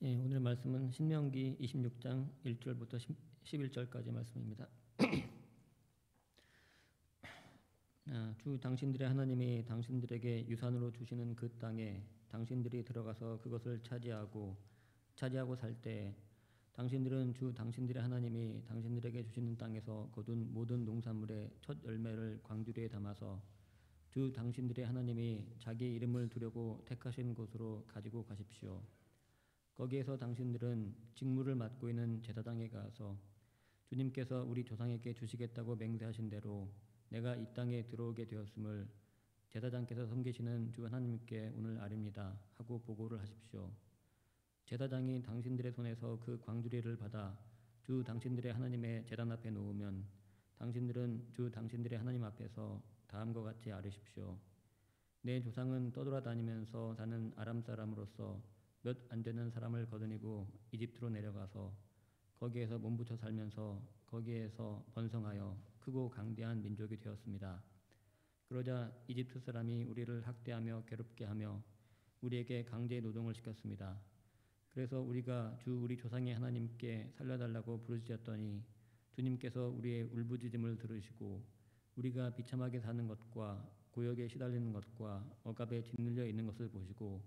예, 오늘 말씀은 신명기 26장 1절부터 11절까지 말씀입니다. 주 당신들의 하나님이 당신들에게 유산으로 주시는 그 땅에 당신들이 들어가서 그것을 차지하고 살 때 당신들은 주 당신들의 하나님이 당신들에게 주시는 땅에서 거둔 모든 농산물의 첫 열매를 광주리에 담아서 주 당신들의 하나님이 자기 이름을 두려고 택하신 곳으로 가지고 가십시오. 거기에서 당신들은 직무를 맡고 있는 제사장에 가서 주님께서 우리 조상에게 주시겠다고 맹세하신 대로 내가 이 땅에 들어오게 되었음을 제사장께서 섬기시는 주 하나님께 오늘 아립니다 하고 보고를 하십시오. 제사장이 당신들의 손에서 그 광주리를 받아 주 당신들의 하나님의 제단 앞에 놓으면 당신들은 주 당신들의 하나님 앞에서 다음과 같이 아뢰십시오. 내 조상은 떠돌아다니면서 사는 아람 사람으로서 몇 안 되는 사람을 거느리고 이집트로 내려가서 거기에서 몸부쳐 살면서 거기에서 번성하여 크고 강대한 민족이 되었습니다. 그러자 이집트 사람이 우리를 학대하며 괴롭게 하며 우리에게 강제 노동을 시켰습니다. 그래서 우리가 주 우리 조상의 하나님께 살려달라고 부르짖었더니 주님께서 우리의 울부짖음을 들으시고 우리가 비참하게 사는 것과 고역에 시달리는 것과 억압에 짓눌려 있는 것을 보시고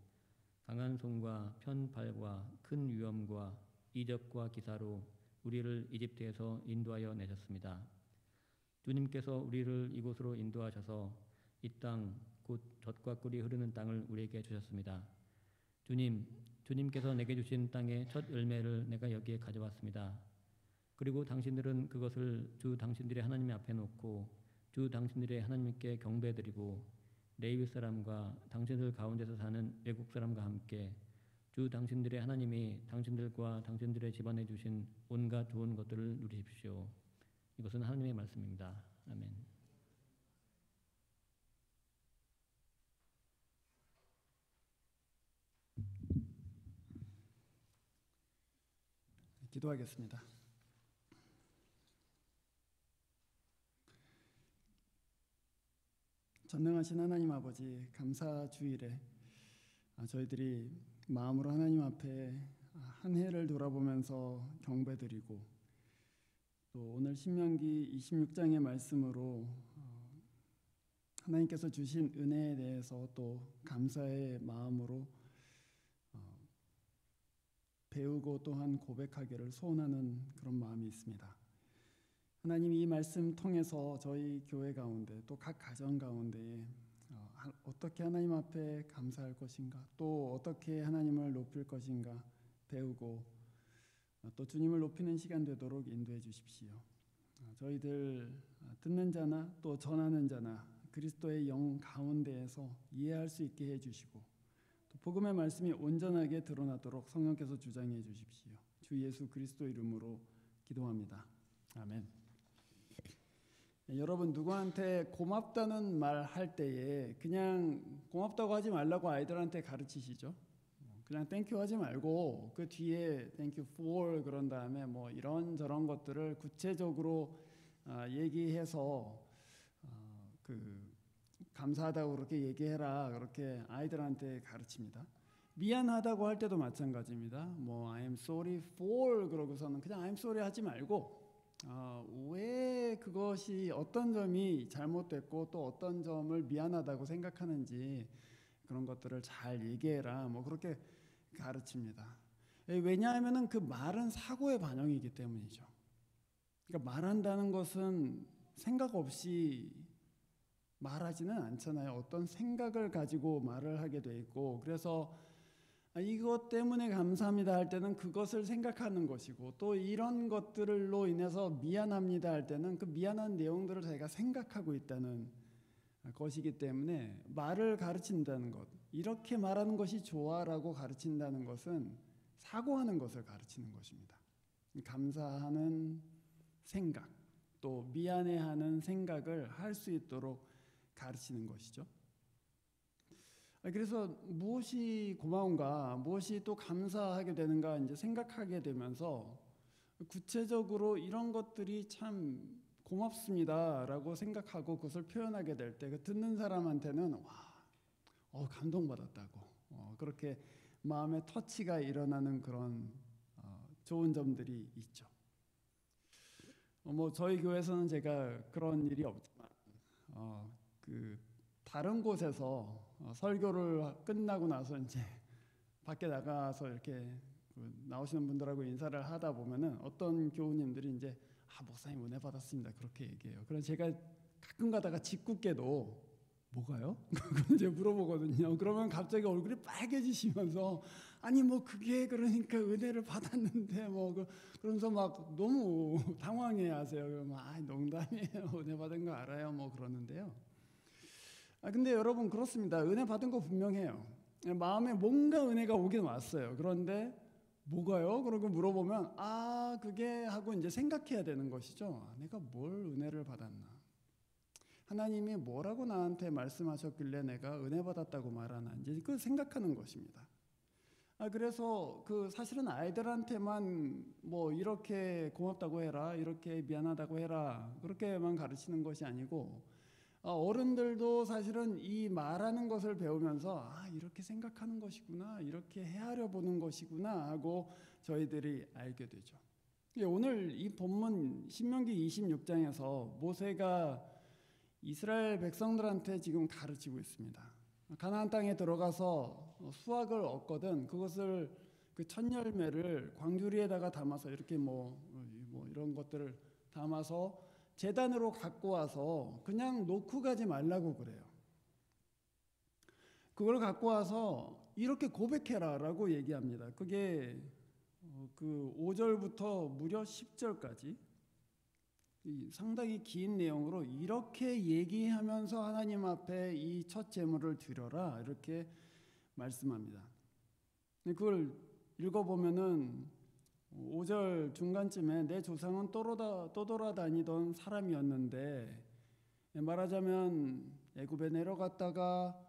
강한 손과 편팔과 큰 위엄과 이적과 기사로 우리를 이집트에서 인도하여 내셨습니다. 주님께서 우리를 이곳으로 인도하셔서 이 땅 곧 젖과 꿀이 흐르는 땅을 우리에게 주셨습니다. 주님께서 내게 주신 땅의 첫 열매를 내가 여기에 가져왔습니다. 그리고 당신들은 그것을 주 당신들의 하나님 앞에 놓고 주 당신들의 하나님께 경배드리고 레위 사람과 당신들 가운데서 사는 외국 사람과 함께 주 당신들의 하나님이 당신들과 당신들의 집안에 주신 온갖 좋은 것들을 누리십시오. 이것은 하나님의 말씀입니다. 아멘. 기도하겠습니다. 전능하신 하나님 아버지, 감사 주일에 저희들이 마음으로 하나님 앞에 한 해를 돌아보면서 경배드리고 또 오늘 신명기 26장의 말씀으로 하나님께서 주신 은혜에 대해서 또 감사의 마음으로 배우고 또한 고백하기를 소원하는 그런 마음이 있습니다. 하나님, 이 말씀 통해서 저희 교회 가운데 또 각 가정 가운데 어떻게 하나님 앞에 감사할 것인가, 또 어떻게 하나님을 높일 것인가 배우고 또 주님을 높이는 시간 되도록 인도해 주십시오. 저희들 듣는 자나 또 전하는 자나 그리스도의 영 가운데에서 이해할 수 있게 해주시고 또 복음의 말씀이 온전하게 드러나도록 성령께서 주장해 주십시오. 주 예수 그리스도 이름으로 기도합니다. 아멘. 여러분, 누구한테 고맙다는 말 할 때에 그냥 고맙다고 하지 말라고 아이들한테 가르치시죠? 그냥 땡큐 하지 말고 그 뒤에 땡큐 for 그런 다음에 뭐 이런저런 것들을 구체적으로 얘기해서 감사하다고 그렇게 얘기해라, 그렇게 아이들한테 가르칩니다. 미안하다고 할 때도 마찬가지입니다. 뭐 I'm sorry for 그러고서는 그냥 I'm sorry 하지 말고 왜 그것이 어떤 점이 잘못됐고 또 어떤 점을 미안하다고 생각하는지 그런 것들을 잘 얘기해라, 뭐 그렇게 가르칩니다. 왜냐하면 그 말은 사고의 반영이기 때문이죠. 그러니까 말한다는 것은 생각 없이 말하지는 않잖아요. 어떤 생각을 가지고 말을 하게 돼 있고, 그래서 이것 때문에 감사합니다 할 때는 그것을 생각하는 것이고, 또 이런 것들로 인해서 미안합니다 할 때는 그 미안한 내용들을 자기가 생각하고 있다는 것이기 때문에 말을 가르친다는 것, 이렇게 말하는 것이 좋아라고 가르친다는 것은 사고하는 것을 가르치는 것입니다. 감사하는 생각, 또 미안해하는 생각을 할 수 있도록 가르치는 것이죠. 그래서 무엇이 고마운가, 무엇이 또 감사하게 되는가 이제 생각하게 되면서 구체적으로 이런 것들이 참 고맙습니다라고 생각하고 그것을 표현하게 될 때 듣는 사람한테는 와, 감동받았다고 그렇게 마음의 터치가 일어나는 그런 좋은 점들이 있죠. 뭐 저희 교회에서는 제가 그런 일이 없지만 그 다른 곳에서 설교를 끝나고 나서 이제 밖에 나가서 이렇게 나오시는 분들하고 인사를 하다 보면은 어떤 교우님들이 이제 목사님 은혜 받았습니다 그렇게 얘기해요. 그래서 제가 가끔 가다가 짓궂게도 뭐가요? 이제 물어보거든요. 그러면 갑자기 얼굴이 빨개지시면서 아니 뭐 그게 그러니까 은혜를 받았는데 뭐 그러면서 막 너무 당황해하세요. 그러면 농담이에요. 은혜 받은 거 알아요. 뭐 그러는데요. 근데 여러분 그렇습니다. 은혜 받은 거 분명해요. 마음에 뭔가 은혜가 오긴 왔어요. 그런데 뭐가요? 그러고 물어보면 그게 하고 이제 생각해야 되는 것이죠. 내가 뭘 은혜를 받았나? 하나님이 뭐라고 나한테 말씀하셨길래 내가 은혜 받았다고 말하는지 그걸 생각하는 것입니다. 그래서 그 사실은 아이들한테만 뭐 이렇게 고맙다고 해라, 이렇게 미안하다고 해라 그렇게만 가르치는 것이 아니고 어른들도 사실은 이 말하는 것을 배우면서 이렇게 생각하는 것이구나, 이렇게 헤아려 보는 것이구나 하고 저희들이 알게 되죠. 오늘 이 본문 신명기 26장에서 모세가 이스라엘 백성들한테 지금 가르치고 있습니다. 가나안 땅에 들어가서 수확을 얻거든 그것을 그 첫 열매를 광주리에다가 담아서 이렇게 뭐 이런 것들을 담아서 제단으로 갖고 와서 그냥 놓고 가지 말라고 그래요. 그걸 갖고 와서 이렇게 고백해라라고 얘기합니다. 그게 그 5절부터 무려 10절까지 상당히 긴 내용으로 이렇게 얘기하면서 하나님 앞에 이 첫 제물을 드려라 이렇게 말씀합니다. 그걸 읽어보면은 5절 중간쯤에 내 조상은 떠돌아다니던 사람이었는데 말하자면 애굽에 내려갔다가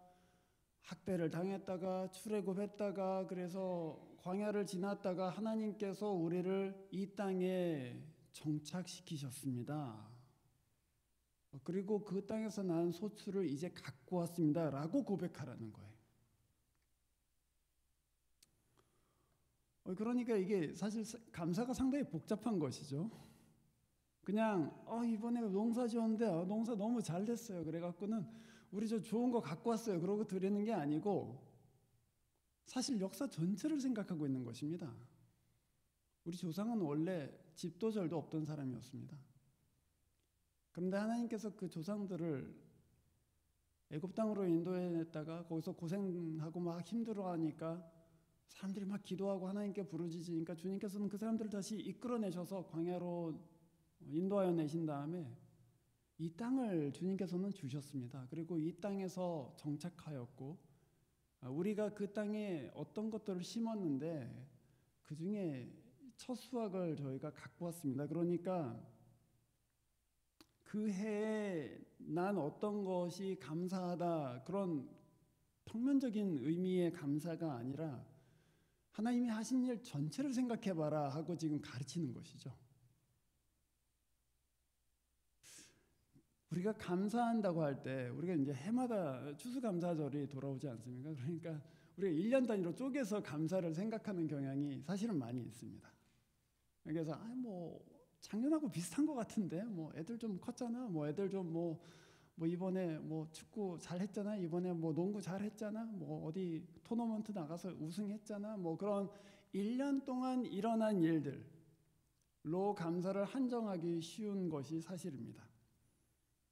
학대를 당했다가 출애굽했다가 그래서 광야를 지났다가 하나님께서 우리를 이 땅에 정착시키셨습니다. 그리고 그 땅에서 난 소출을 이제 갖고 왔습니다 라고 고백하라는 거예요. 그러니까 이게 사실 감사가 상당히 복잡한 것이죠. 그냥 이번에 농사 지었는데 농사 너무 잘 됐어요 그래갖고는 우리 저 좋은 거 갖고 왔어요 그러고 드리는 게 아니고 사실 역사 전체를 생각하고 있는 것입니다. 우리 조상은 원래 집도 절도 없던 사람이었습니다. 그런데 하나님께서 그 조상들을 애굽 땅으로 인도해냈다가 거기서 고생하고 막 힘들어하니까 사람들이 막 기도하고 하나님께 부르짖으니까 주님께서는 그 사람들을 다시 이끌어내셔서 광야로 인도하여 내신 다음에 이 땅을 주님께서는 주셨습니다. 그리고 이 땅에서 정착하였고 우리가 그 땅에 어떤 것들을 심었는데 그 중에 첫 수확을 저희가 갖고 왔습니다. 그러니까 그 해에 난 어떤 것이 감사하다 그런 평면적인 의미의 감사가 아니라 하나님이 하신 일 전체를 생각해봐라 하고 지금 가르치는 것이죠. 우리가 감사한다고 할 때 우리가 이제 해마다 추수감사절이 돌아오지 않습니까? 그러니까 우리가 1년 단위로 쪼개서 감사를 생각하는 경향이 사실은 많이 있습니다. 그래서 뭐 작년하고 비슷한 것 같은데 뭐 애들 좀 컸잖아, 뭐 애들 좀 뭐 이번에 뭐 축구 잘 했잖아, 이번에 뭐 농구 잘 했잖아, 뭐 어디 토너먼트 나가서 우승했잖아, 뭐 그런 1년 동안 일어난 일들로 감사를 한정하기 쉬운 것이 사실입니다.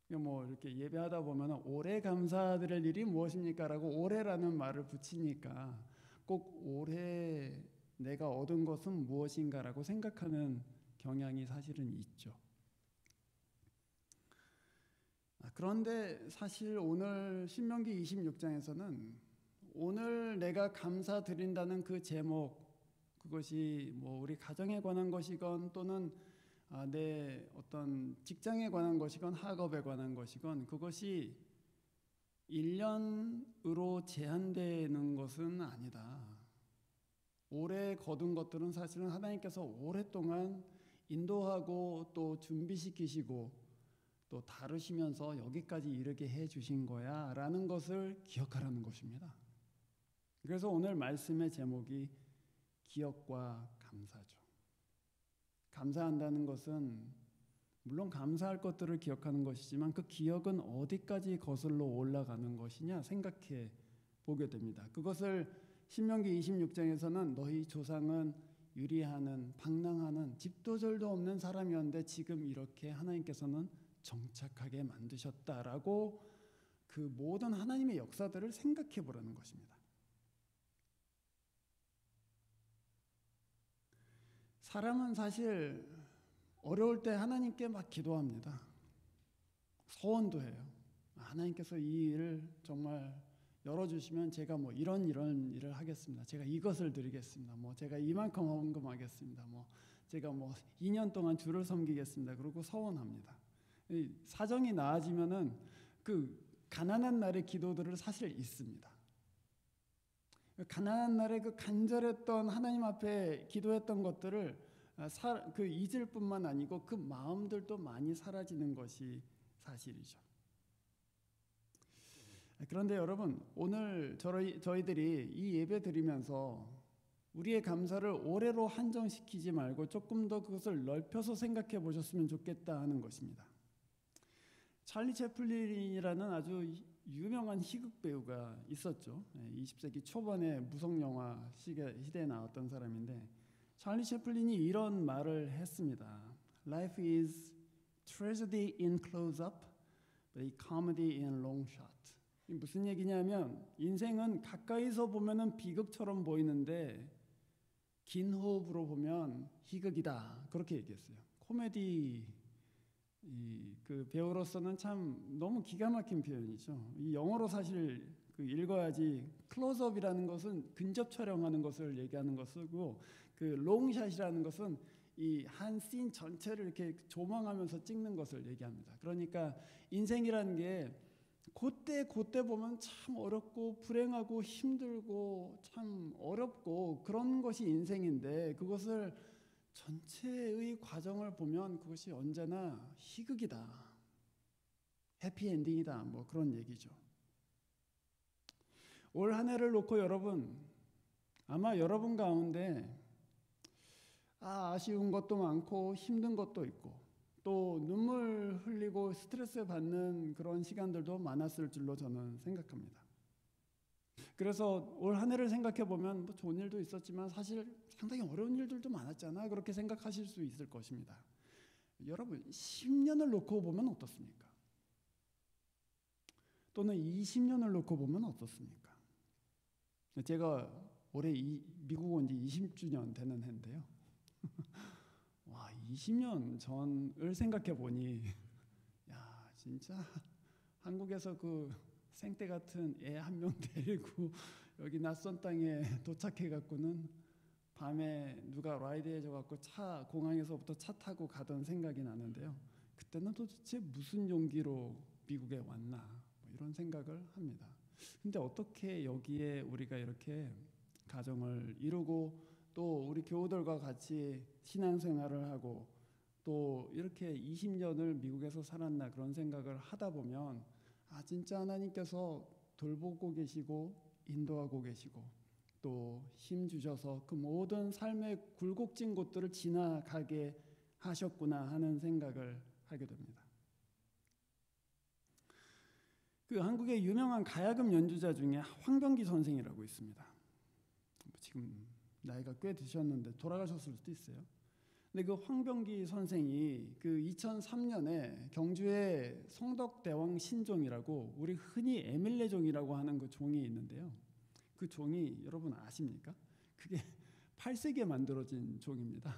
뭐 이렇게 예배하다 보면 올해 감사드릴 일이 무엇입니까라고 올해라는 말을 붙이니까 꼭 올해 내가 얻은 것은 무엇인가라고 생각하는 경향이 사실은 있죠. 그런데 사실 오늘 신명기 26장에서는 오늘 내가 감사드린다는 그 제목, 그것이 뭐 우리 가정에 관한 것이건 또는 내 어떤 직장에 관한 것이건 학업에 관한 것이건 그것이 1년으로 제한되는 것은 아니다. 올해 거둔 것들은 사실은 하나님께서 오랫동안 인도하고 또 준비시키시고 또 다루시면서 여기까지 이르게 해 주신 거야 라는 것을 기억하라는 것입니다. 그래서 오늘 말씀의 제목이 기억과 감사죠. 감사한다는 것은 물론 감사할 것들을 기억하는 것이지만 그 기억은 어디까지 거슬러 올라가는 것이냐 생각해 보게 됩니다. 그것을 신명기 26장에서는 너희 조상은 유리하는 방랑하는 집도절도 없는 사람이었는데 지금 이렇게 하나님께서는 정착하게 만드셨다라고 그 모든 하나님의 역사들을 생각해 보라는 것입니다. 사람은 사실 어려울 때 하나님께 막 기도합니다. 서원도 해요. 하나님께서 이 일을 정말 열어주시면 제가 뭐 이런 일을 하겠습니다. 제가 이것을 드리겠습니다. 뭐 제가 이만큼 헌금하겠습니다. 뭐 제가 뭐 2년 동안 주를 섬기겠습니다. 그러고 서원합니다. 사정이 나아지면은 그 가난한 날의 기도들을 사실 있습니다. 가난한 날에 그 간절했던 하나님 앞에 기도했던 것들을 그 잊을 뿐만 아니고 그 마음들도 많이 사라지는 것이 사실이죠. 그런데 여러분, 오늘 저희들이 이 예배 드리면서 우리의 감사를 올해로 한정시키지 말고 조금 더 그것을 넓혀서 생각해 보셨으면 좋겠다 하는 것입니다. 찰리 채플린이라는 아주 유명한 희극 배우가 있었죠. 20세기 초반에 무성 영화 시대에 나왔던 사람인데 찰리 채플린이 이런 말을 했습니다. Life is tragedy in close-up, but a comedy in long shot. 무슨 얘기냐면 인생은 가까이서 보면은 비극처럼 보이는데 긴 호흡으로 보면 희극이다. 그렇게 얘기했어요. 코미디 그 배우로서는 참 너무 기가 막힌 표현이죠. 이 영어로 사실 그 읽어야지 클로즈업이라는 것은 근접 촬영하는 것을 얘기하는 것이고 그 롱샷이라는 것은 이 한 씬 전체를 이렇게 조망하면서 찍는 것을 얘기합니다. 그러니까 인생이라는 게 그때 보면 참 어렵고 불행하고 힘들고 참 어렵고 그런 것이 인생인데 그것을 전체의 과정을 보면 그것이 언제나 희극이다. 해피엔딩이다. 뭐 그런 얘기죠. 올 한 해를 놓고 여러분 아마 여러분 가운데 아쉬운 것도 많고 힘든 것도 있고 또 눈물 흘리고 스트레스 받는 그런 시간들도 많았을 줄로 저는 생각합니다. 그래서 올 한 해를 생각해 보면 뭐 좋은 일도 있었지만 사실 상당히 어려운 일들도 많았잖아. 그렇게 생각하실 수 있을 것입니다. 여러분 10년을 놓고 보면 어떻습니까? 또는 20년을 놓고 보면 어떻습니까? 제가 올해 미국 온 지 20주년 되는 해인데요. 와, 20년 전을 생각해 보니 야, 진짜 한국에서 그 생떼 같은 애 한 명 데리고 여기 낯선 땅에 도착해 갖고는 밤에 누가 라이드해 줘 갖고 공항에서부터 차 타고 가던 생각이 나는데요. 그때는 도대체 무슨 용기로 미국에 왔나 뭐 이런 생각을 합니다. 근데 어떻게 여기에 우리가 이렇게 가정을 이루고 또 우리 교우들과 같이 신앙생활을 하고 또 이렇게 20년을 미국에서 살았나 그런 생각을 하다 보면 진짜 하나님께서 돌보고 계시고 인도하고 계시고 또 힘 주셔서 그 모든 삶의 굴곡진 곳들을 지나가게 하셨구나 하는 생각을 하게 됩니다. 그 한국의 유명한 가야금 연주자 중에 황병기 선생이라고 있습니다. 지금 나이가 꽤 드셨는데 돌아가셨을 수도 있어요. 근데 그 황병기 선생이 그 2003년에 경주에 성덕대왕 신종이라고 우리 흔히 에밀레종이라고 하는 그 종이 있는데요. 그 종이 여러분 아십니까? 그게 8세기에 만들어진 종입니다.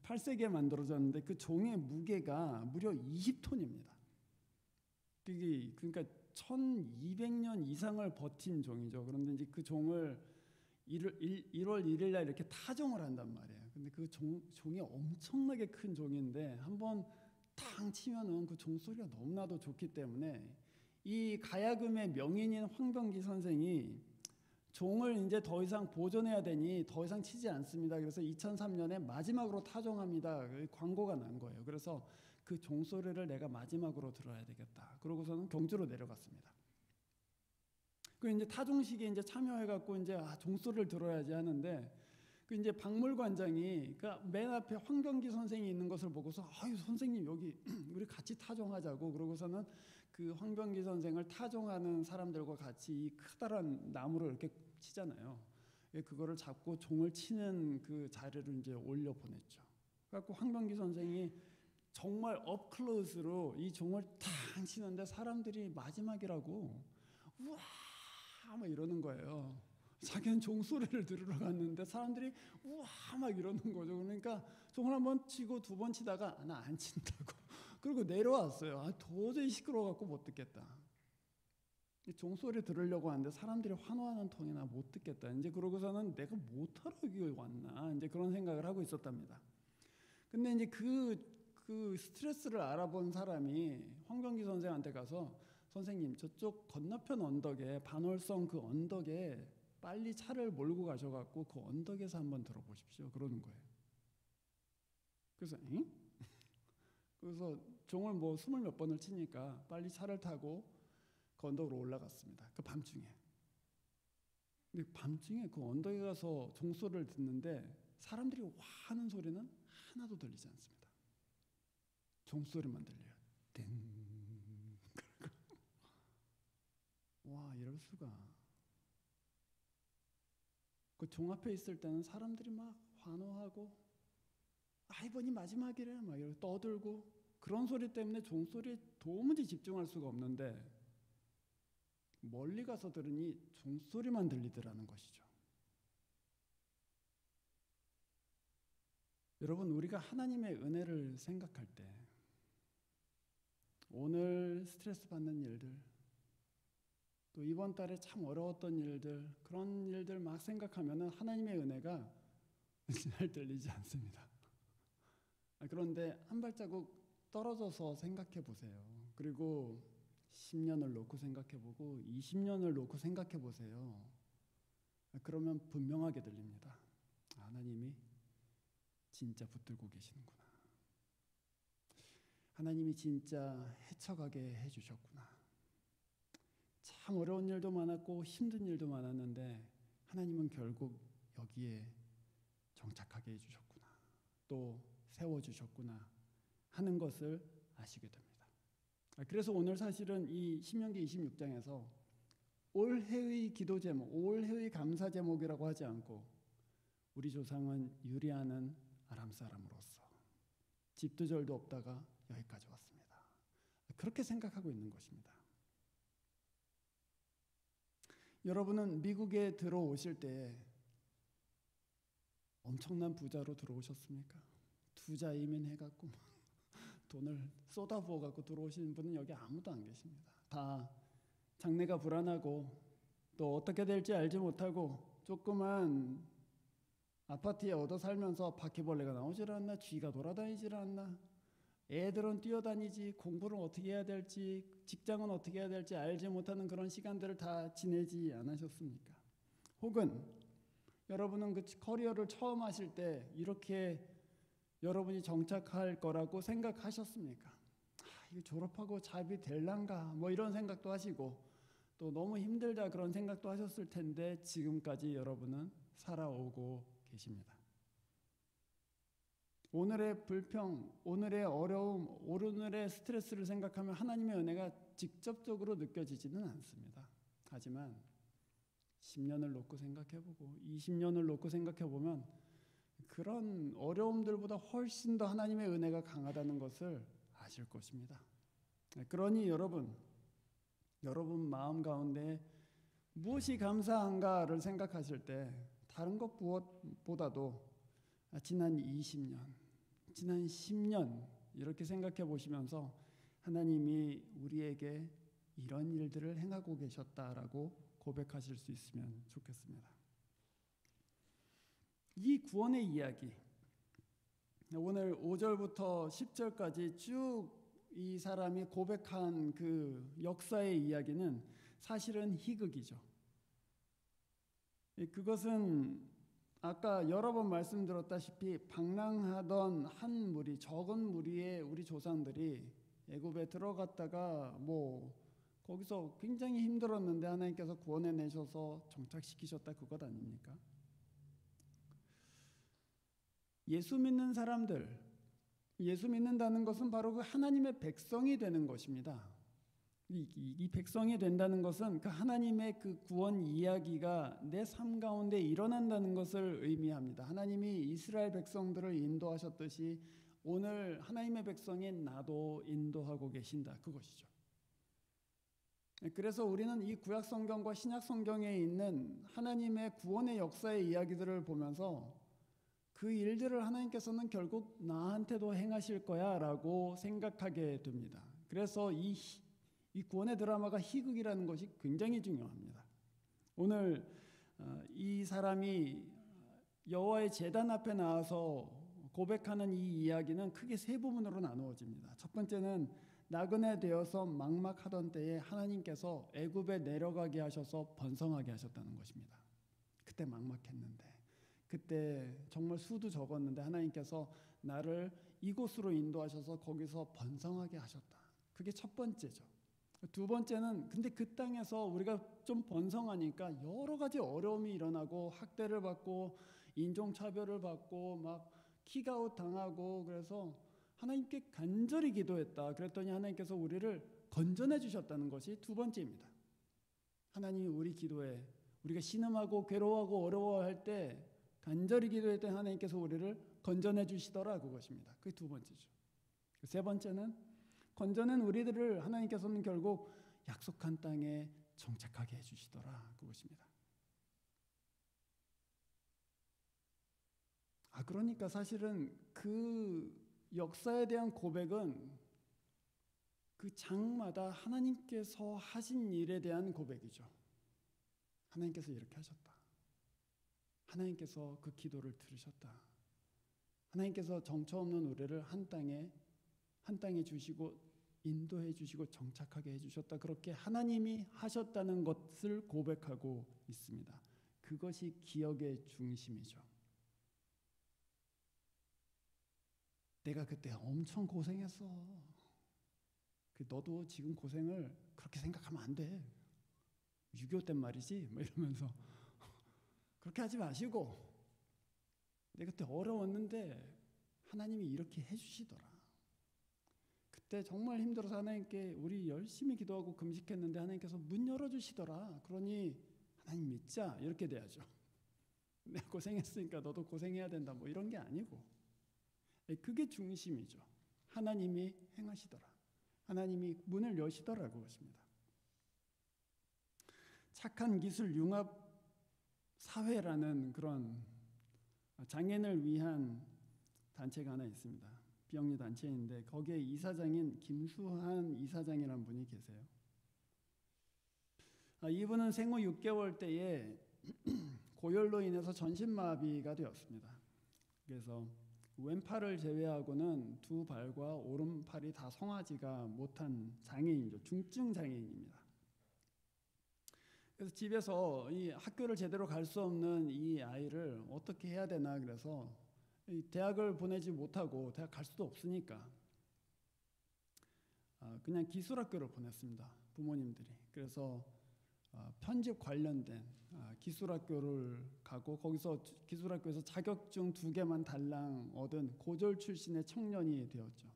8세기에 만들어졌는데 그 종의 무게가 무려 20톤입니다. 그러니까 1200년 이상을 버틴 종이죠. 그런데 이제 그 종을 1월 1일 날 이렇게 타종을 한단 말이에요. 근데 그 종이 엄청나게 큰 종인데 한번 탕 치면은 그 종소리가 너무나도 좋기 때문에 이 가야금의 명인인 황병기 선생이 종을 이제 더 이상 보존해야 되니 더 이상 치지 않습니다. 그래서 2003년에 마지막으로 타종합니다. 광고가 난 거예요. 그래서 그 종소리를 내가 마지막으로 들어야 되겠다. 그러고서는 경주로 내려갔습니다. 그 이제 타종식에 이제 참여해갖고 이제 종소리를 들어야지 하는데 그 이제 박물관장이 그 맨 앞에 황병기 선생이 있는 것을 보고서 아유 선생님 여기 우리 같이 타종하자고 그러고서는 그 황병기 선생을 타종하는 사람들과 같이 이 커다란 나무를 이렇게 치잖아요. 그거를 잡고 종을 치는 그 자리를 이제 올려 보냈죠. 그래갖고 황병기 선생이 정말 업클로스로 이 종을 탕 치는데 사람들이 마지막이라고 우와 막 이러는 거예요. 자기는 종소리를 들으러 갔는데 사람들이 우와 막 이러는 거죠. 그러니까 종을 한 번 치고 두 번 치다가 나 안 친다고 그리고 내려왔어요. 도저히 시끄러워갖고 못 듣겠다. 종소리 들으려고 하는데 사람들이 환호하는 통이나 못 듣겠다. 이제 그러고서는 내가 못하러 여기 왔나 이제 그런 생각을 하고 있었답니다. 근데 이제 그 스트레스를 알아본 사람이 황병기 선생한테 가서 선생님 저쪽 건너편 언덕에 반월성 그 언덕에 빨리 차를 몰고 가셔갖고 그 언덕에서 한번 들어보십시오. 그러는 거예요. 그래서 응? 그래서 종을 뭐 20몇 번을 치니까 빨리 차를 타고 그 언덕으로 올라갔습니다. 그 밤중에. 근데 밤중에 그 언덕에 가서 종소리를 듣는데 사람들이 와 하는 소리는 하나도 들리지 않습니다. 종소리만 들려요. 땡. 와 이럴 수가. 그 종 앞에 있을 때는 사람들이 막 환호하고 이번이 마지막이래 막 이러고 떠들고 그런 소리 때문에 종소리에 도무지 집중할 수가 없는데 멀리 가서 들으니 종소리만 들리더라는 것이죠. 여러분 우리가 하나님의 은혜를 생각할 때 오늘 스트레스 받는 일들 또 이번 달에 참 어려웠던 일들 그런 일들 막 생각하면 하나님의 은혜가 잘 들리지 않습니다. 그런데 한 발자국 떨어져서 생각해 보세요. 그리고 10년을 놓고 생각해 보고 20년을 놓고 생각해 보세요. 그러면 분명하게 들립니다. 하나님이 진짜 붙들고 계시는구나. 하나님이 진짜 헤쳐가게 해주셨구나. 참 어려운 일도 많았고 힘든 일도 많았는데 하나님은 결국 여기에 정착하게 해주셨구나. 또 세워주셨구나 하는 것을 아시게 됩니다. 그래서 오늘 사실은 이 신명기 26장에서 올해의 기도 제목, 올해의 감사 제목이라고 하지 않고 우리 조상은 유리하는 아람 사람으로서 집도 절도 없다가 여기까지 왔습니다. 그렇게 생각하고 있는 것입니다. 여러분은 미국에 들어오실 때 엄청난 부자로 들어오셨습니까? 투자 이민해갖고 돈을 쏟아부어갖고 들어오시는 분은 여기 아무도 안 계십니다. 다 장래가 불안하고 또 어떻게 될지 알지 못하고 조그만 아파트에 얻어 살면서 바퀴벌레가 나오질 않나 쥐가 돌아다니질 않나 애들은 뛰어다니지 공부를 어떻게 해야 될지 직장은 어떻게 해야 될지 알지 못하는 그런 시간들을 다 지내지 않으셨습니까? 혹은 여러분은 그 커리어를 처음 하실 때 이렇게 여러분이 정착할 거라고 생각하셨습니까? 이거 졸업하고 잡이 될란가 뭐 이런 생각도 하시고 또 너무 힘들다 그런 생각도 하셨을 텐데 지금까지 여러분은 살아오고 계십니다. 오늘의 불평, 오늘의 어려움, 오늘의 스트레스를 생각하면 하나님의 은혜가 직접적으로 느껴지지는 않습니다. 하지만 10년을 놓고 생각해보고 20년을 놓고 생각해보면 그런 어려움들보다 훨씬 더 하나님의 은혜가 강하다는 것을 아실 것입니다. 그러니 여러분 마음 가운데 무엇이 감사한가를 생각하실 때 다른 것 무엇보다도 지난 20년, 지난 10년 이렇게 생각해 보시면서 하나님이 우리에게 이런 일들을 행하고 계셨다라고 고백하실 수 있으면 좋겠습니다. 이 구원의 이야기 오늘 5절부터 10절까지 쭉 이 사람이 고백한 그 역사의 이야기는 사실은 희극이죠. 그것은 아까 여러 번 말씀드렸다시피 방랑하던 한 무리 적은 무리의 우리 조상들이 애굽에 들어갔다가 뭐 거기서 굉장히 힘들었는데 하나님께서 구원해내셔서 정착시키셨다 그것 아닙니까? 예수 믿는 사람들, 예수 믿는다는 것은 바로 그 하나님의 백성이 되는 것입니다. 이 백성이 된다는 것은 그 하나님의 그 구원 이야기가 내 삶 가운데 일어난다는 것을 의미합니다. 하나님이 이스라엘 백성들을 인도하셨듯이 오늘 하나님의 백성인 나도 인도하고 계신다. 그것이죠. 그래서 우리는 이 구약 성경과 신약 성경에 있는 하나님의 구원의 역사의 이야기들을 보면서 그 일들을 하나님께서는 결국 나한테도 행하실 거야 라고 생각하게 됩니다. 그래서 이 구원의 드라마가 희극이라는 것이 굉장히 중요합니다. 오늘 이 사람이 여호와의 제단 앞에 나와서 고백하는 이 이야기는 크게 세 부분으로 나누어집니다. 첫 번째는 나그네 되어서 막막하던 때에 하나님께서 애굽에 내려가게 하셔서 번성하게 하셨다는 것입니다. 그때 막막했는데, 그때 정말 수도 적었는데 하나님께서 나를 이곳으로 인도하셔서 거기서 번성하게 하셨다. 그게 첫 번째죠. 두 번째는 근데 그 땅에서 우리가 좀 번성하니까 여러 가지 어려움이 일어나고 학대를 받고 인종차별을 받고 막 킥아웃 당하고 그래서 하나님께 간절히 기도했다. 그랬더니 하나님께서 우리를 건져내 주셨다는 것이 두 번째입니다. 하나님이 우리 기도에 우리가 신음하고 괴로워하고 어려워할 때 간절히 기도할 때 하나님께서 우리를 건져내 주시더라. 그것입니다. 그게 두 번째죠. 세 번째는 건져낸 우리들을 하나님께서는 결국 약속한 땅에 정착하게 해주시더라. 그것입니다. 그러니까 사실은 그 역사에 대한 고백은 그 장마다 하나님께서 하신 일에 대한 고백이죠. 하나님께서 이렇게 하셨다. 하나님께서 그 기도를 들으셨다. 하나님께서 정처 없는 우리를 한 땅에 주시고 인도해 주시고 정착하게 해 주셨다. 그렇게 하나님이 하셨다는 것을 고백하고 있습니다. 그것이 기억의 중심이죠. 내가 그때 엄청 고생했어. 너도 지금 고생을 그렇게 생각하면 안 돼. 6.25 때 말이지. 뭐 이러면서 그렇게 하지 마시고 내가 그때 어려웠는데 하나님이 이렇게 해주시더라. 그때 정말 힘들어서 하나님께 우리 열심히 기도하고 금식했는데 하나님께서 문 열어주시더라. 그러니 하나님 믿자. 이렇게 돼야죠. 내가 고생했으니까 너도 고생해야 된다. 뭐 이런 게 아니고 그게 중심이죠. 하나님이 행하시더라. 하나님이 문을 여시더라. 그것입니다. 착한 기술 융합 사회라는 그런 장애인을 위한 단체가 하나 있습니다. 비영리 단체인데 거기에 이사장인 김수한 이사장이라는 분이 계세요. 이분은 생후 6개월 때에 고열로 인해서 전신마비가 되었습니다. 그래서 왼팔을 제외하고는 두 발과 오른팔이 다 성하지가 못한 장애인이죠. 중증 장애인입니다. 그래서 집에서 이 학교를 제대로 갈 수 없는 이 아이를 어떻게 해야 되나 그래서 대학을 보내지 못하고 대학 갈 수도 없으니까 그냥 기술학교를 보냈습니다. 부모님들이. 그래서 편집 관련된 기술학교를 가고 거기서 기술학교에서 자격증 2개만 달랑 얻은 고졸 출신의 청년이 되었죠.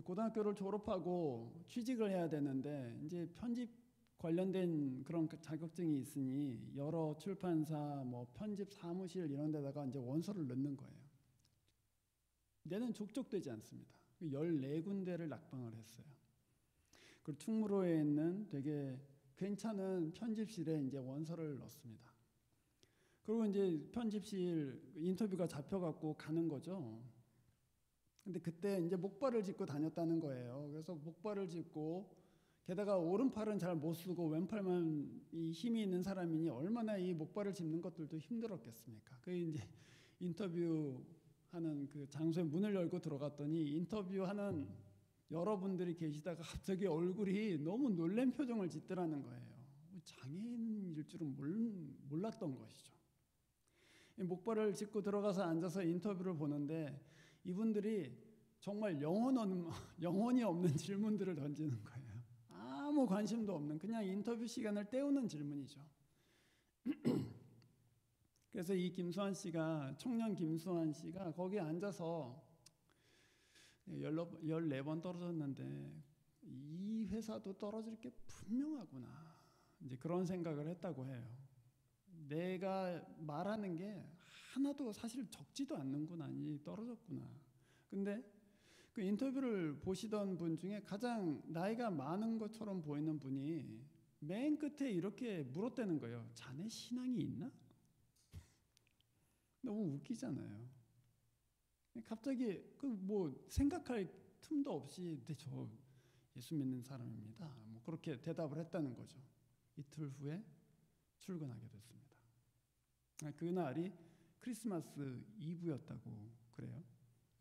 고등학교를 졸업하고 취직을 해야 되는데 이제 편집 관련된 그런 자격증이 있으니 여러 출판사, 뭐 편집 사무실 이런 데다가 이제 원서를 넣는 거예요. 내는 족족되지 않습니다. 14군데를 낙방을 했어요. 그리고 충무로에 있는 되게 괜찮은 편집실에 이제 원서를 넣습니다. 그리고 이제 편집실 인터뷰가 잡혀갖고 가는 거죠. 근데 그때 이제 목발을 짚고 다녔다는 거예요. 그래서 목발을 짚고 게다가 오른팔은 잘 못 쓰고 왼팔만 이 힘이 있는 사람이니 얼마나 이 목발을 짚는 것들도 힘들었겠습니까? 그 이제 인터뷰하는 그 장소에 문을 열고 들어갔더니 인터뷰하는 여러분들이 계시다가 갑자기 얼굴이 너무 놀란 표정을 짓더라는 거예요. 장애인일 줄은 몰랐던 것이죠. 목발을 짚고 들어가서 앉아서 인터뷰를 보는데 이분들이 정말 영혼이 없는 질문들을 던지는 거예요. 아무 관심도 없는 그냥 인터뷰 시간을 때우는 질문이죠. 그래서 이 김수환 씨가, 청년 김수환 씨가 거기에 앉아서 14번 떨어졌는데 이 회사도 떨어질 게 분명하구나, 이제 그런 생각을 했다고 해요. 내가 말하는 게 하나도 사실 적지도 않는구나, 이 떨어졌구나. 근데 그 인터뷰를 보시던 분 중에 가장 나이가 많은 것처럼 보이는 분이 맨 끝에 이렇게 물었다는 거예요. 자네 신앙이 있나? 너무 웃기잖아요. 갑자기 그 뭐 생각할 틈도 없이 네, 저 예수 믿는 사람입니다, 뭐 그렇게 대답을 했다는 거죠. 이틀 후에 출근하게 됐습니다. 그날이 크리스마스 이브였다고 그래요.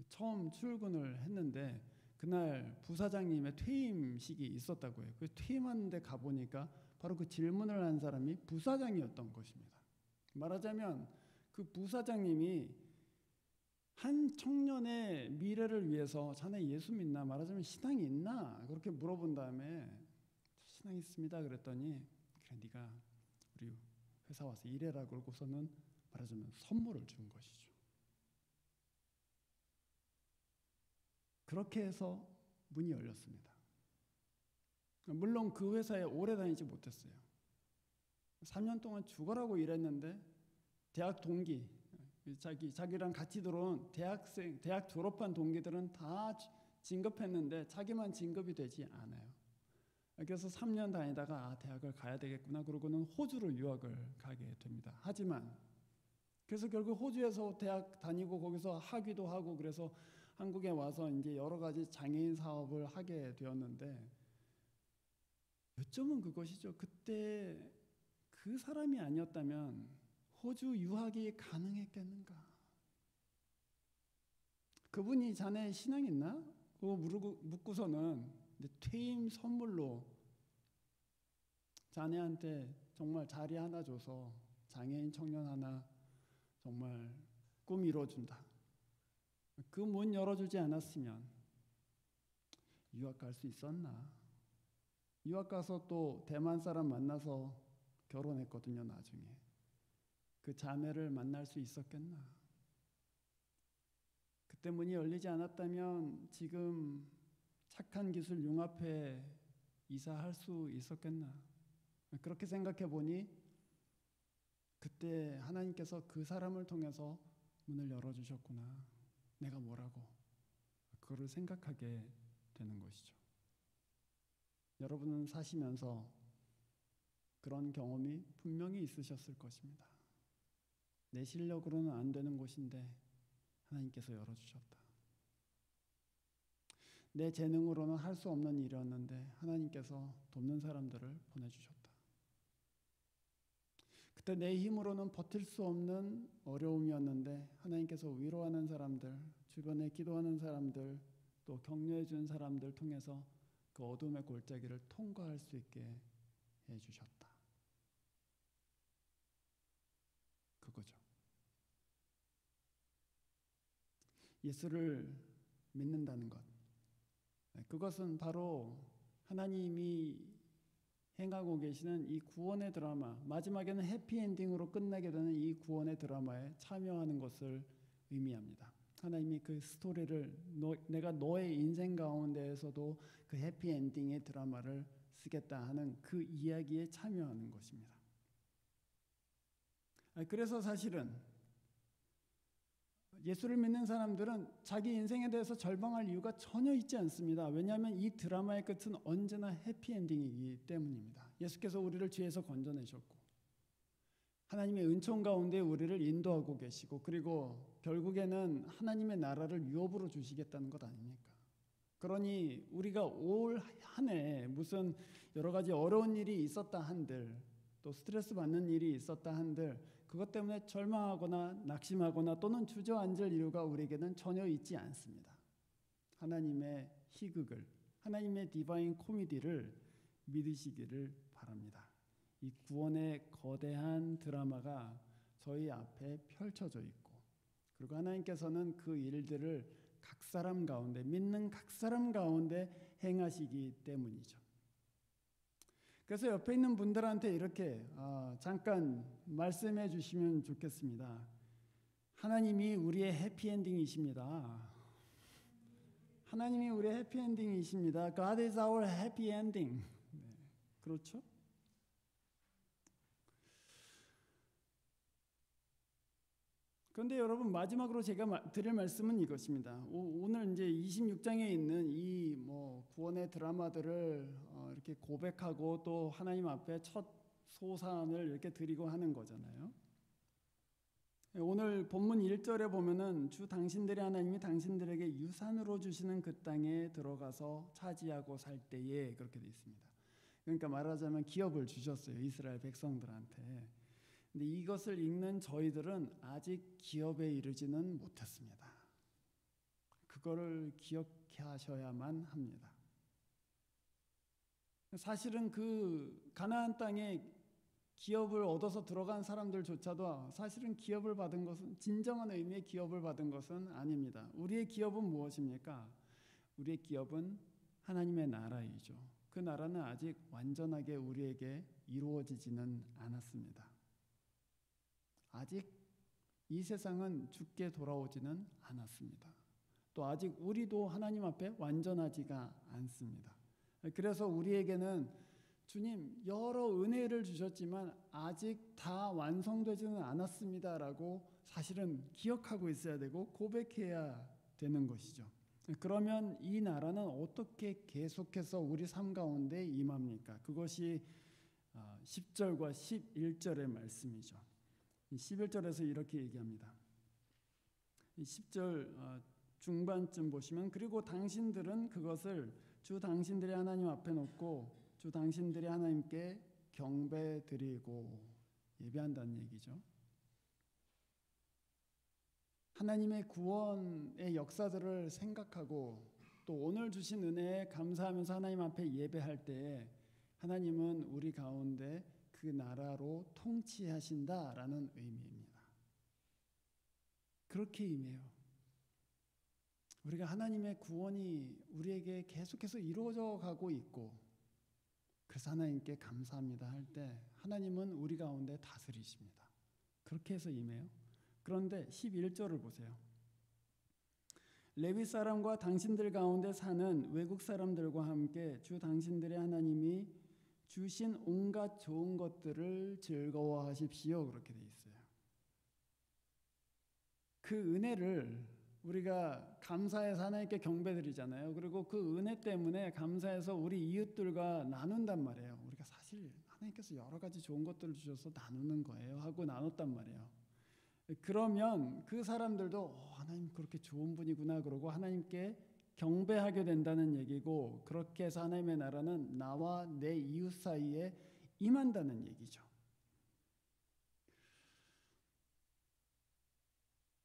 처음 출근을 했는데 그날 부사장님의 퇴임식이 있었다고 해요. 그 퇴임하는데 가보니까 바로 그 질문을 한 사람이 부사장이었던 것입니다. 말하자면 그 부사장님이 한 청년의 미래를 위해서 자네 예수 믿나, 말하자면 신앙이 있나 그렇게 물어본 다음에 신앙 있습니다 그랬더니 그래 네가 우리 회사 와서 일해라 그러고서는 말하자면 선물을 준 것이죠. 그렇게 해서 문이 열렸습니다. 물론 그 회사에 오래 다니지 못했어요. 3년 동안 죽어라고 일했는데 대학 동기, 자기랑 같이 들어온 대학 졸업한 동기들은 다 진급했는데 자기만 진급이 되지 않아요. 그래서 3년 다니다가 대학을 가야 되겠구나 그러고는 호주로 유학을 가게 됩니다. 하지만 그래서 결국 호주에서 대학 다니고 거기서 학위도 하고 그래서 한국에 와서 이제 여러 가지 장애인 사업을 하게 되었는데 요점은 그것이죠. 그때 그 사람이 아니었다면 호주 유학이 가능했겠는가? 그분이 자네 신앙 있나? 그거 묻고서는 이제 퇴임 선물로 자네한테 정말 자리 하나 줘서 장애인 청년 하나 정말 꿈 이뤄준다. 그 문 열어주지 않았으면 유학 갈 수 있었나? 유학 가서 또 대만 사람 만나서 결혼했거든요. 나중에 그 자매를 만날 수 있었겠나? 그때 문이 열리지 않았다면 지금 착한 기술 융합회 이사할 수 있었겠나? 그렇게 생각해 보니 그때 하나님께서 그 사람을 통해서 문을 열어주셨구나. 내가 뭐라고 그거를 생각하게 되는 것이죠. 여러분은 사시면서 그런 경험이 분명히 있으셨을 것입니다. 내 실력으로는 안 되는 곳인데 하나님께서 열어주셨다. 내 재능으로는 할 수 없는 일이었는데 하나님께서 돕는 사람들을 보내주셨다. 그때 내 힘으로는 버틸 수 없는 어려움이었는데 하나님께서 위로하는 사람들, 주변에 기도하는 사람들, 또 격려해 준 사람들 통해서 그 어둠의 골짜기를 통과할 수 있게 해주셨다. 그거죠. 예수를 믿는다는 것, 그것은 바로 하나님이 행하고 계시는 이 구원의 드라마, 마지막에는 해피엔딩으로 끝나게 되는 이 구원의 드라마에 참여하는 것을 의미합니다. 하나님이 그 스토리를 내가 너의 인생 가운데에서도 그 해피엔딩의 드라마를 쓰겠다 하는 그 이야기에 참여하는 것입니다. 그래서 사실은 예수를 믿는 사람들은 자기 인생에 대해서 절망할 이유가 전혀 있지 않습니다. 왜냐하면 이 드라마의 끝은 언제나 해피엔딩이기 때문입니다. 예수께서 우리를 죄에서 건져내셨고 하나님의 은총 가운데 우리를 인도하고 계시고 그리고 결국에는 하나님의 나라를 유업으로 주시겠다는 것 아닙니까? 그러니 우리가 올 한 해 무슨 여러 가지 어려운 일이 있었다 한들 또 스트레스 받는 일이 있었다 한들 그것 때문에 절망하거나 낙심하거나 또는 주저앉을 이유가 우리에게는 전혀 있지 않습니다. 하나님의 희극을, 하나님의 디바인 코미디를 믿으시기를 바랍니다. 이 구원의 거대한 드라마가 저희 앞에 펼쳐져 있고 그리고 하나님께서는 그 일들을 각 사람 가운데, 믿는 각 사람 가운데 행하시기 때문이죠. 그래서 옆에 있는 분들한테 이렇게 잠깐 말씀해 주시면 좋겠습니다. 하나님이 우리의 해피엔딩이십니다. 하나님이 우리의 해피엔딩이십니다. God is our happy ending. 네, 그렇죠? 그런데 여러분, 마지막으로 제가 드릴 말씀은 이것입니다. 오늘 이제 26장에 있는 이 구원의 드라마들을 이렇게 고백하고 또 하나님 앞에 첫 소산을 이렇게 드리고 하는 거잖아요. 오늘 본문 1절에 보면은 주 당신들의 하나님이 당신들에게 유산으로 주시는 그 땅에 들어가서 차지하고 살 때에, 그렇게 되어 있습니다. 그러니까 말하자면 기업을 주셨어요, 이스라엘 백성들한테. 근데 이것을 읽는 저희들은 아직 기업에 이르지는 못했습니다. 그거를 기억하셔야만 합니다. 사실은 그 가나안 땅에 기업을 얻어서 들어간 사람들조차도 사실은 기업을 받은 것은, 진정한 의미의 기업을 받은 것은 아닙니다. 우리의 기업은 무엇입니까? 우리의 기업은 하나님의 나라이죠. 그 나라는 아직 완전하게 우리에게 이루어지지는 않았습니다. 아직 이 세상은 죽게 돌아오지는 않았습니다. 또 아직 우리도 하나님 앞에 완전하지가 않습니다. 그래서 우리에게는 주님 여러 은혜를 주셨지만 아직 다 완성되지는 않았습니다라고 사실은 기억하고 있어야 되고 고백해야 되는 것이죠. 그러면 이 나라는 어떻게 계속해서 우리 삶 가운데 임합니까? 그것이 10절과 11절의 말씀이죠. 11절에서 이렇게 얘기합니다. 10절 중반쯤 보시면, 그리고 당신들은 그것을 주 당신들의 하나님 앞에 놓고 주 당신들의 하나님께 경배드리고, 예배한다는 얘기죠. 하나님의 구원의 역사들을 생각하고 또 오늘 주신 은혜에 감사하면서 하나님 앞에 예배할 때에 하나님은 우리 가운데 그 나라로 통치하신다라는 의미입니다. 그렇게 임해요. 우리가 하나님의 구원이 우리에게 계속해서 이루어져 가고 있고, 그래서 하나님께 감사합니다 할 때 하나님은 우리 가운데 다스리십니다. 그렇게 해서 임해요. 그런데 11절을 보세요. 레위 사람과 당신들 가운데 사는 외국 사람들과 함께 주 당신들의 하나님이 주신 온갖 좋은 것들을 즐거워하십시오. 그렇게 돼 있어요. 그 은혜를 우리가 감사해서 하나님께 경배드리잖아요. 그리고 그 은혜 때문에 감사해서 우리 이웃들과 나눈단 말이에요. 우리가 사실 하나님께서 여러 가지 좋은 것들을 주셔서 나누는 거예요 하고 나눴단 말이에요. 그러면 그 사람들도 하나님 그렇게 좋은 분이구나 그러고 하나님께 경배하게 된다는 얘기고, 그렇게 해서 하나님의 나라는 나와 내 이웃 사이에 임한다는 얘기죠.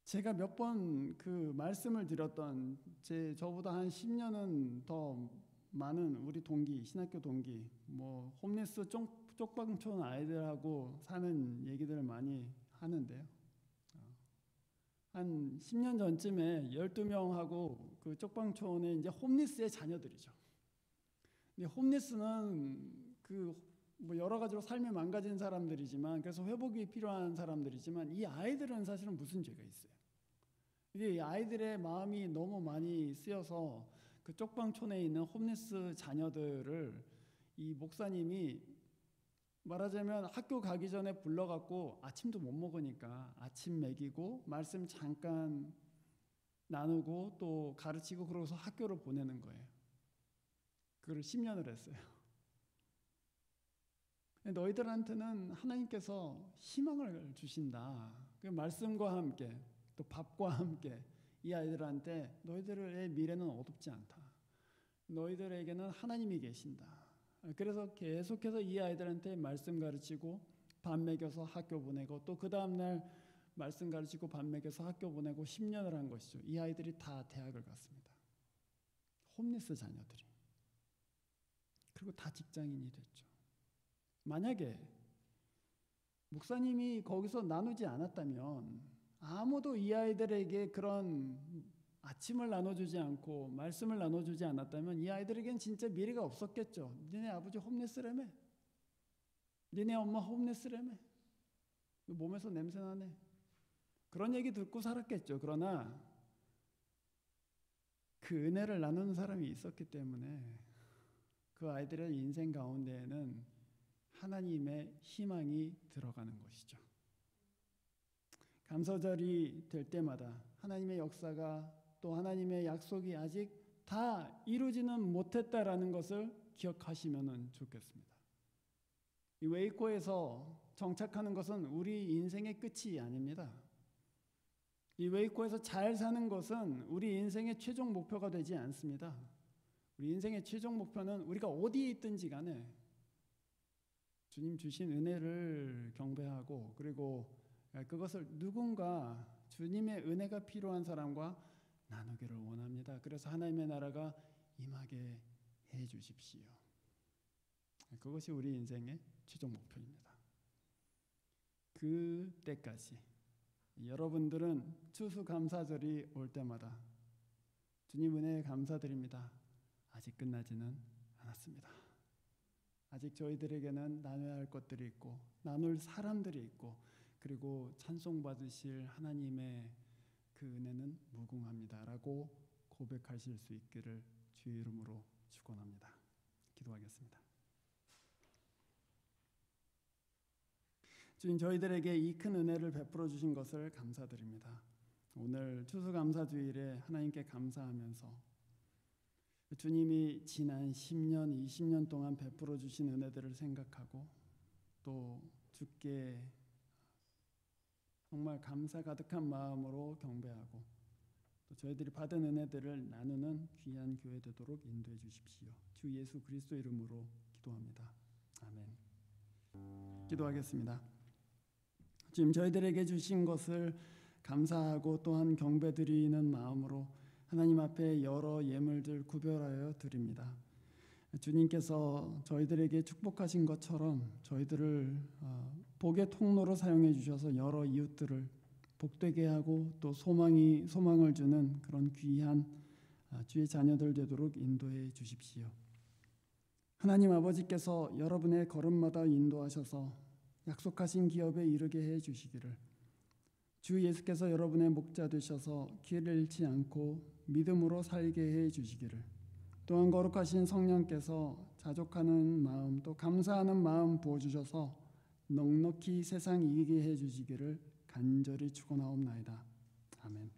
제가 몇 번 그 말씀을 드렸던, 저보다 한 10년은 더 많은 우리 동기, 신학교 동기, 홈리스 쪽방촌 아이들하고 사는 얘기들을 많이 하는데요. 한 10년 전쯤에 12명하고 그 쪽방촌에 이제 홈리스의 자녀들이죠. 근데 홈리스는 여러 가지로 삶이 망가진 사람들이지만, 그래서 회복이 필요한 사람들이지만, 이 아이들은 사실은 무슨 죄가 있어요? 이 아이들의 마음이 너무 많이 쓰여서 그 쪽방촌에 있는 홈리스 자녀들을 이 목사님이 말하자면 학교 가기 전에 불러갖고 아침도 못 먹으니까 아침 먹이고 말씀 잠깐 나누고 또 가르치고 그러고서 학교를 보내는 거예요. 그걸 10년을 했어요. 너희들한테는 하나님께서 희망을 주신다. 그 말씀과 함께 또 밥과 함께 이 아이들한테 너희들의 미래는 어둡지 않다. 너희들에게는 하나님이 계신다. 그래서 계속해서 이 아이들한테 말씀 가르치고 밥 먹여서 학교 보내고 또 그 다음날 말씀 가르치고 밥 먹여서 학교 보내고 10년을 한 것이죠. 이 아이들이 다 대학을 갔습니다. 홈리스 자녀들이. 그리고 다 직장인이 됐죠. 만약에 목사님이 거기서 나누지 않았다면, 아무도 이 아이들에게 그런 아침을 나눠주지 않고 말씀을 나눠주지 않았다면 이 아이들에겐 진짜 미래가 없었겠죠. 니네 아버지 홈리스라며? 니네 엄마 홈레스라며. 몸에서 냄새 나네. 그런 얘기 듣고 살았겠죠. 그러나 그 은혜를 나누는 사람이 있었기 때문에 그 아이들의 인생 가운데에는 하나님의 희망이 들어가는 것이죠. 감사절이 될 때마다 하나님의 역사가 또 하나님의 약속이 아직 다 이루지는 못했다라는 것을 기억하시면 좋겠습니다. 이 웨이코에서 정착하는 것은 우리 인생의 끝이 아닙니다. 이 웨이코에서 잘 사는 것은 우리 인생의 최종 목표가 되지 않습니다. 우리 인생의 최종 목표는 우리가 어디에 있든지 간에 주님 주신 은혜를 경배하고 그리고 그것을 누군가 주님의 은혜가 필요한 사람과 나누기를 원합니다. 그래서 하나님의 나라가 임하게 해 주십시오. 그것이 우리 인생의 최종 목표입니다. 그 때까지 여러분들은 추수감사절이 올 때마다 주님 은혜에 감사드립니다. 아직 끝나지는 않았습니다. 아직 저희들에게는 나눠야 할 것들이 있고 나눌 사람들이 있고 그리고 찬송받으실 하나님의 그 은혜는 무궁합니다라고 고백하실 수 있기를 주의 이름으로 축원합니다. 기도하겠습니다. 주님, 저희들에게 이 큰 은혜를 베풀어 주신 것을 감사드립니다. 오늘 추수감사주일에 하나님께 감사하면서 주님이 지난 10년, 20년 동안 베풀어 주신 은혜들을 생각하고 또 주께 정말 감사 가득한 마음으로 경배하고 또 저희들이 받은 은혜들을 나누는 귀한 교회 되도록 인도해 주십시오. 주 예수 그리스도 이름으로 기도합니다. 아멘. 기도하겠습니다. 지금 저희들에게 주신 것을 감사하고 또한 경배드리는 마음으로 하나님 앞에 여러 예물들 구별하여 드립니다. 주님께서 저희들에게 축복하신 것처럼 저희들을 복의 통로로 사용해 주셔서 여러 이웃들을 복되게 하고 또 소망을 주는 그런 귀한 주의 자녀들 되도록 인도해 주십시오. 하나님 아버지께서 여러분의 걸음마다 인도하셔서 약속하신 기업에 이르게 해 주시기를, 주 예수께서 여러분의 목자 되셔서 길을 잃지 않고 믿음으로 살게 해 주시기를, 또한 거룩하신 성령께서 자족하는 마음 또 감사하는 마음 부어주셔서 넉넉히 세상 이기게 해 주시기를 간절히 축원하옵나이다. 아멘.